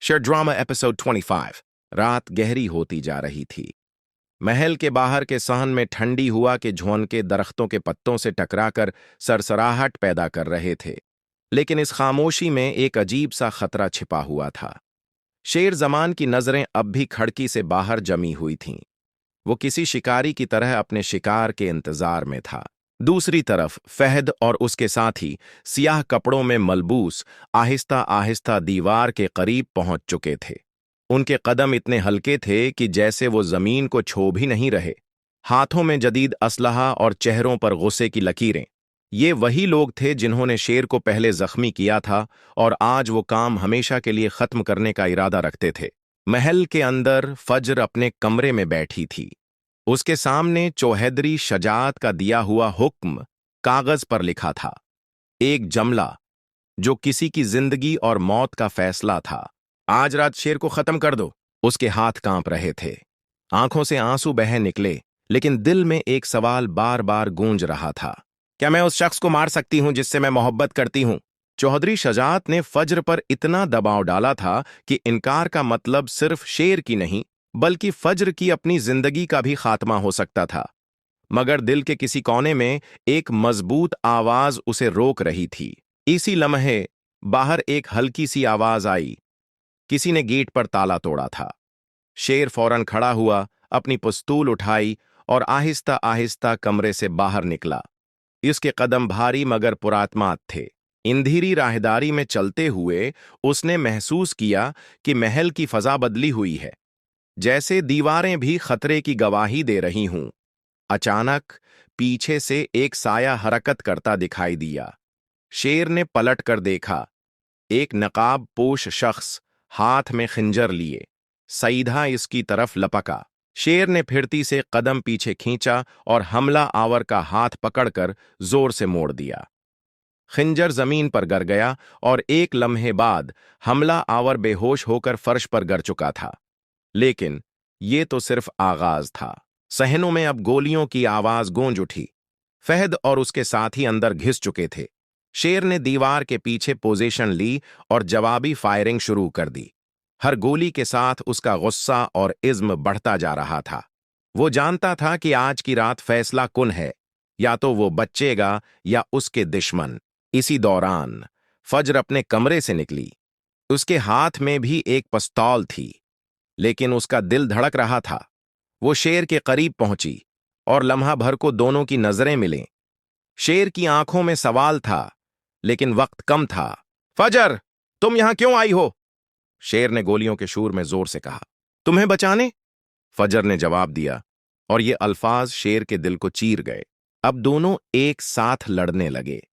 Share drama episode 25। रात गहरी होती जा रही थी। महल के बाहर के सहन में ठंडी हुआ के झोंके दरख्तों के पत्तों से टकराकर सरसराहट पैदा कर रहे थे, लेकिन इस खामोशी में एक अजीब सा खतरा छिपा हुआ था। शेर जमान की नजरें अब भी खिड़की से बाहर जमी हुई थीं। वो किसी शिकारी की तरह अपने शिकार के इंतजार में था। दूसरी तरफ फहद और उसके साथी सियाह कपड़ों में मलबूस आहिस्ता आहिस्ता दीवार के करीब पहुंच चुके थे। उनके कदम इतने हल्के थे कि जैसे वो जमीन को छू भी नहीं रहे। हाथों में जदीद असलहा और चेहरों पर गुस्से की लकीरें। ये वही लोग थे जिन्होंने शेर को पहले जख्मी किया था और आज वो काम हमेशा के लिए खत्म करने का इरादा रखते थे। महल के अंदर फज्र अपने कमरे में बैठी थी। उसके सामने चौहदरी शजात का दिया हुआ हुक्म कागज पर लिखा था, एक जमला जो किसी की जिंदगी और मौत का फैसला था। आज रात शेर को खत्म कर दो। उसके हाथ कांप रहे थे, आंखों से आंसू बह निकले, लेकिन दिल में एक सवाल बार बार गूंज रहा था, क्या मैं उस शख्स को मार सकती हूं जिससे मैं मोहब्बत करती हूं? चौधरी शजात ने फज्र पर इतना दबाव डाला था कि इनकार का मतलब सिर्फ शेर की नहीं बल्कि फज्र की अपनी जिंदगी का भी खात्मा हो सकता था। मगर दिल के किसी कोने में एक मजबूत आवाज उसे रोक रही थी। इसी लम्हे बाहर एक हल्की सी आवाज आई। किसी ने गेट पर ताला तोड़ा था। शेर फौरन खड़ा हुआ, अपनी पिस्तौल उठाई और आहिस्ता आहिस्ता कमरे से बाहर निकला। इसके कदम भारी मगर पुरात्मात थे। इंधीरी राहदारी में चलते हुए उसने महसूस किया कि महल की फजा बदली हुई है, जैसे दीवारें भी खतरे की गवाही दे रही हूं। अचानक पीछे से एक साया हरकत करता दिखाई दिया। शेर ने पलट कर देखा। एक नकाब पोश शख्स हाथ में खंजर लिए सीधा इसकी तरफ लपका। शेर ने फिरती से कदम पीछे खींचा और हमला आवर का हाथ पकड़कर जोर से मोड़ दिया। खंजर जमीन पर गिर गया और एक लम्हे बाद हमला आवर बेहोश होकर फर्श पर गिर चुका था। लेकिन ये तो सिर्फ आगाज था। सहनों में अब गोलियों की आवाज गूंज उठी। फहद और उसके साथी अंदर घिस चुके थे। शेर ने दीवार के पीछे पोजीशन ली और जवाबी फायरिंग शुरू कर दी। हर गोली के साथ उसका गुस्सा और इज्म बढ़ता जा रहा था। वो जानता था कि आज की रात फैसला कुन है, या तो वो बचेगा या उसके दुश्मन। इसी दौरान फज्र अपने कमरे से निकली। उसके हाथ में भी एक पिस्तौल थी, लेकिन उसका दिल धड़क रहा था। वो शेर के करीब पहुंची और लम्हा भर को दोनों की नजरें मिलें। शेर की आंखों में सवाल था, लेकिन वक्त कम था। फजर, तुम यहां क्यों आई हो? शेर ने गोलियों के शूर में जोर से कहा। तुम्हें बचाने, फजर ने जवाब दिया, और ये अल्फाज शेर के दिल को चीर गए। अब दोनों एक साथ लड़ने लगे।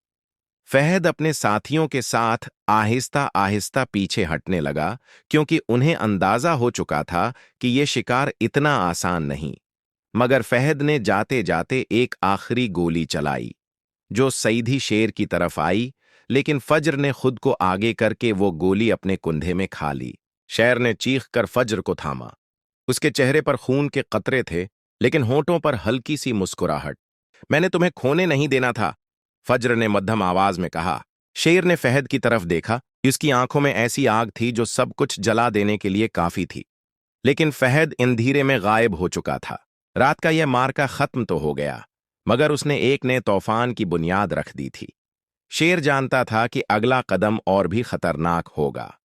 फहद अपने साथियों के साथ आहिस्ता आहिस्ता पीछे हटने लगा, क्योंकि उन्हें अंदाजा हो चुका था कि यह शिकार इतना आसान नहीं। मगर फहद ने जाते जाते एक आखिरी गोली चलाई, जो सीधी शेर की तरफ आई, लेकिन फज्र ने खुद को आगे करके वो गोली अपने कुंधे में खा ली। शेर ने चीख कर फज्र को थामा। उसके चेहरे पर खून के कतरे थे, लेकिन होंठों पर हल्की सी मुस्कुराहट। मैंने तुम्हें खोने नहीं देना था, फज्र ने मध्यम आवाज में कहा। शेर ने फहद की तरफ देखा। इसकी आंखों में ऐसी आग थी जो सब कुछ जला देने के लिए काफी थी। लेकिन फहद अंधेरे में गायब हो चुका था। रात का यह मार्का खत्म तो हो गया, मगर उसने एक नए तूफान की बुनियाद रख दी थी। शेर जानता था कि अगला कदम और भी खतरनाक होगा।